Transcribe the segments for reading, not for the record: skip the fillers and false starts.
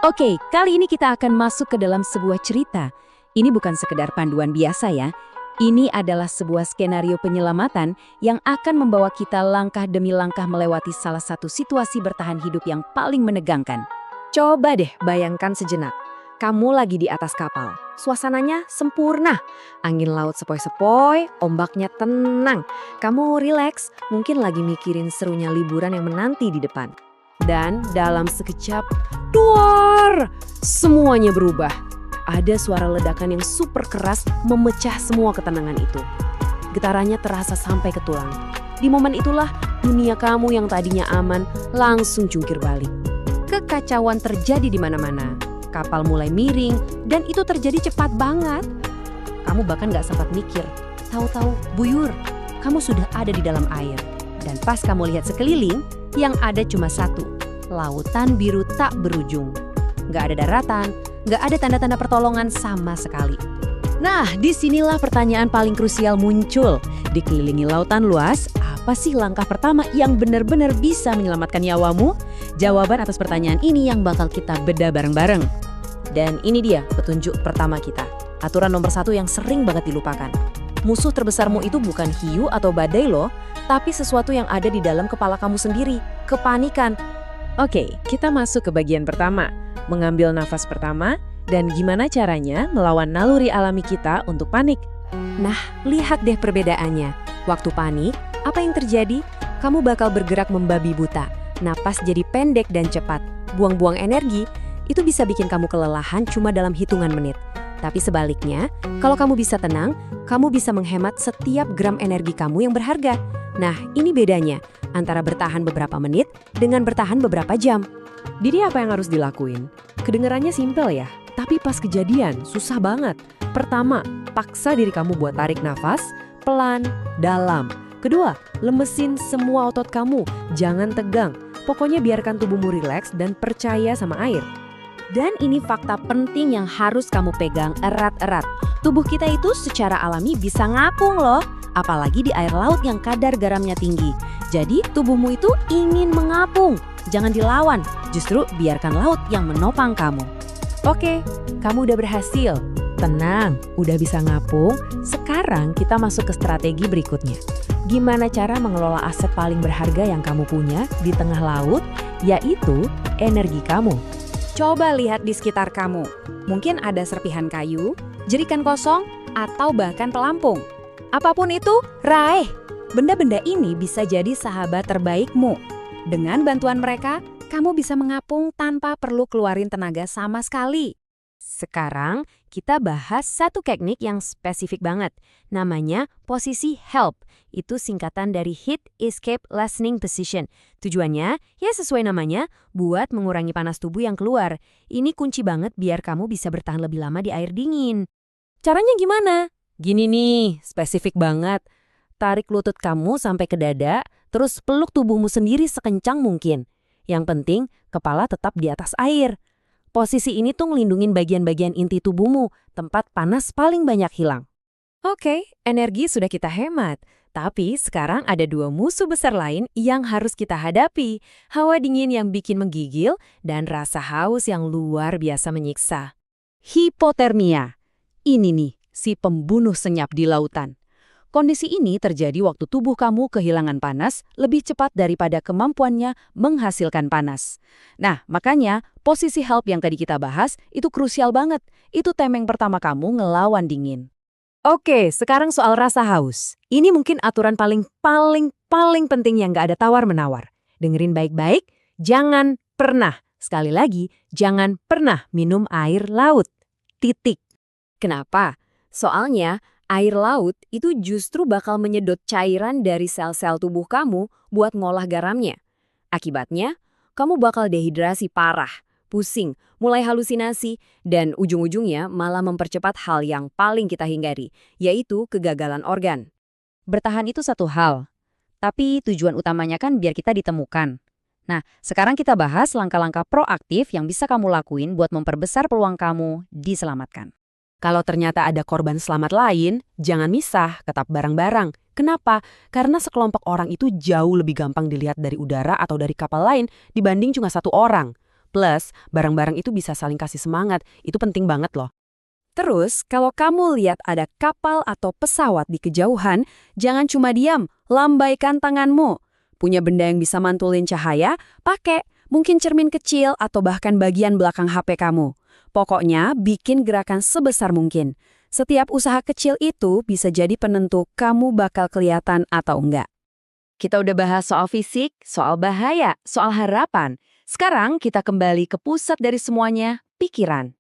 Oke, kali ini kita akan masuk ke dalam sebuah cerita. Ini bukan sekedar panduan biasa ya. Ini adalah sebuah skenario penyelamatan yang akan membawa kita langkah demi langkah melewati salah satu situasi bertahan hidup yang paling menegangkan. Coba deh bayangkan sejenak. Kamu lagi di atas kapal. Suasananya sempurna. Angin laut sepoi-sepoi, ombaknya tenang. Kamu rileks, mungkin lagi mikirin serunya liburan yang menanti di depan. Dan dalam sekejap, duar! Semuanya berubah. Ada suara ledakan yang super keras memecah semua ketenangan itu. Getarannya terasa sampai ke tulang. Di momen itulah dunia kamu yang tadinya aman langsung jungkir balik. Kekacauan terjadi di mana-mana. Kapal mulai miring dan itu terjadi cepat banget. Kamu bahkan gak sempat mikir. Tahu-tahu buyur, kamu sudah ada di dalam air. Dan pas kamu lihat sekeliling, yang ada cuma satu. Lautan biru tak berujung. Gak ada daratan, gak ada tanda-tanda pertolongan sama sekali. Nah, disinilah pertanyaan paling krusial muncul. Dikelilingi lautan luas, apa sih langkah pertama yang benar-benar bisa menyelamatkan nyawamu? Jawaban atas pertanyaan ini yang bakal kita bedah bareng-bareng. Dan ini dia petunjuk pertama kita. Aturan nomor 1 yang sering banget dilupakan. Musuh terbesarmu itu bukan hiu atau badai loh, tapi sesuatu yang ada di dalam kepala kamu sendiri, kepanikan. Oke, kita masuk ke bagian pertama. Mengambil nafas pertama, dan gimana caranya melawan naluri alami kita untuk panik. Nah, lihat deh perbedaannya. Waktu panik, apa yang terjadi? Kamu bakal bergerak membabi buta. Napas jadi pendek dan cepat. Buang-buang energi, itu bisa bikin kamu kelelahan cuma dalam hitungan menit. Tapi sebaliknya, kalau kamu bisa tenang, kamu bisa menghemat setiap gram energi kamu yang berharga. Nah, ini bedanya antara bertahan beberapa menit dengan bertahan beberapa jam. Jadi apa yang harus dilakuin? Kedengarannya simpel ya, tapi pas kejadian susah banget. Pertama, paksa diri kamu buat tarik nafas, pelan, dalam. Kedua, lemesin semua otot kamu, jangan tegang. Pokoknya biarkan tubuhmu rileks dan percaya sama air. Dan ini fakta penting yang harus kamu pegang erat-erat. Tubuh kita itu secara alami bisa ngapung loh, apalagi di air laut yang kadar garamnya tinggi. Jadi tubuhmu itu ingin mengapung. Jangan dilawan, justru biarkan laut yang menopang kamu. Oke, kamu udah berhasil. Tenang, udah bisa ngapung. Sekarang kita masuk ke strategi berikutnya. Gimana cara mengelola aset paling berharga yang kamu punya di tengah laut, yaitu energi kamu. Coba lihat di sekitar kamu. Mungkin ada serpihan kayu, jerikan kosong, atau bahkan pelampung. Apapun itu, raih. Benda-benda ini bisa jadi sahabat terbaikmu. Dengan bantuan mereka, kamu bisa mengapung tanpa perlu keluarin tenaga sama sekali. Sekarang, kita bahas satu teknik yang spesifik banget. Namanya posisi HELP. Itu singkatan dari Heat Escape Lessening Position. Tujuannya, ya sesuai namanya, buat mengurangi panas tubuh yang keluar. Ini kunci banget biar kamu bisa bertahan lebih lama di air dingin. Caranya gimana? Gini nih, spesifik banget. Tarik lutut kamu sampai ke dada, terus peluk tubuhmu sendiri sekencang mungkin. Yang penting, kepala tetap di atas air. Posisi ini tuh ngelindungin bagian-bagian inti tubuhmu, tempat panas paling banyak hilang. Oke, energi sudah kita hemat. Tapi sekarang ada 2 musuh besar lain yang harus kita hadapi. Hawa dingin yang bikin menggigil dan rasa haus yang luar biasa menyiksa. Hipotermia. Ini nih, si pembunuh senyap di lautan. Kondisi ini terjadi waktu tubuh kamu kehilangan panas lebih cepat daripada kemampuannya menghasilkan panas. Nah, makanya posisi HELP yang tadi kita bahas itu krusial banget. Itu temeng pertama kamu ngelawan dingin. Oke, sekarang soal rasa haus. Ini mungkin aturan paling penting yang gak ada tawar-menawar. Dengerin baik-baik, jangan pernah, sekali lagi, jangan pernah minum air laut. Titik. Kenapa? Soalnya, air laut itu justru bakal menyedot cairan dari sel-sel tubuh kamu buat ngolah garamnya. Akibatnya, kamu bakal dehidrasi parah, pusing, mulai halusinasi, dan ujung-ujungnya malah mempercepat hal yang paling kita hindari, yaitu kegagalan organ. Bertahan itu satu hal, tapi tujuan utamanya kan biar kita ditemukan. Nah, sekarang kita bahas langkah-langkah proaktif yang bisa kamu lakuin buat memperbesar peluang kamu diselamatkan. Kalau ternyata ada korban selamat lain, jangan misah, tetap bareng-bareng. Kenapa? Karena sekelompok orang itu jauh lebih gampang dilihat dari udara atau dari kapal lain dibanding cuma satu orang. Plus, barang-barang itu bisa saling kasih semangat. Itu penting banget loh. Terus, kalau kamu lihat ada kapal atau pesawat di kejauhan, jangan cuma diam, lambaikan tanganmu. Punya benda yang bisa mantulin cahaya, pakai. Mungkin cermin kecil atau bahkan bagian belakang HP kamu. Pokoknya, bikin gerakan sebesar mungkin. Setiap usaha kecil itu bisa jadi penentu kamu bakal kelihatan atau enggak. Kita udah bahas soal fisik, soal bahaya, soal harapan. Sekarang kita kembali ke pusat dari semuanya, pikiran.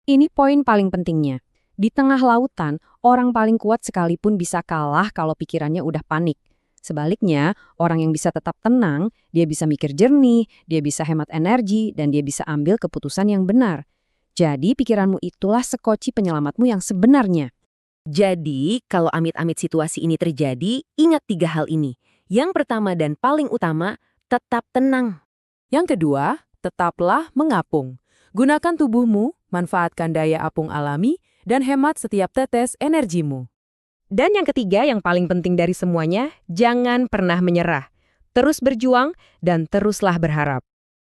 Ini poin paling pentingnya. Di tengah lautan, orang paling kuat sekalipun bisa kalah kalau pikirannya udah panik. Sebaliknya, orang yang bisa tetap tenang, dia bisa mikir jernih, dia bisa hemat energi, dan dia bisa ambil keputusan yang benar. Jadi, pikiranmu itulah sekoci penyelamatmu yang sebenarnya. Jadi, kalau amit-amit situasi ini terjadi, ingat 3 hal ini. Yang pertama dan paling utama, tetap tenang. Yang kedua, tetaplah mengapung. Gunakan tubuhmu, manfaatkan daya apung alami, dan hemat setiap tetes energimu. Dan yang ketiga yang paling penting dari semuanya, jangan pernah menyerah. Terus berjuang dan teruslah berharap.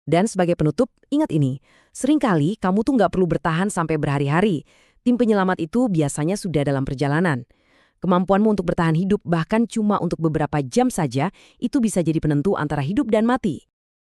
Dan sebagai penutup, ingat ini, seringkali kamu tuh nggak perlu bertahan sampai berhari-hari. Tim penyelamat itu biasanya sudah dalam perjalanan. Kemampuanmu untuk bertahan hidup bahkan cuma untuk beberapa jam saja, itu bisa jadi penentu antara hidup dan mati.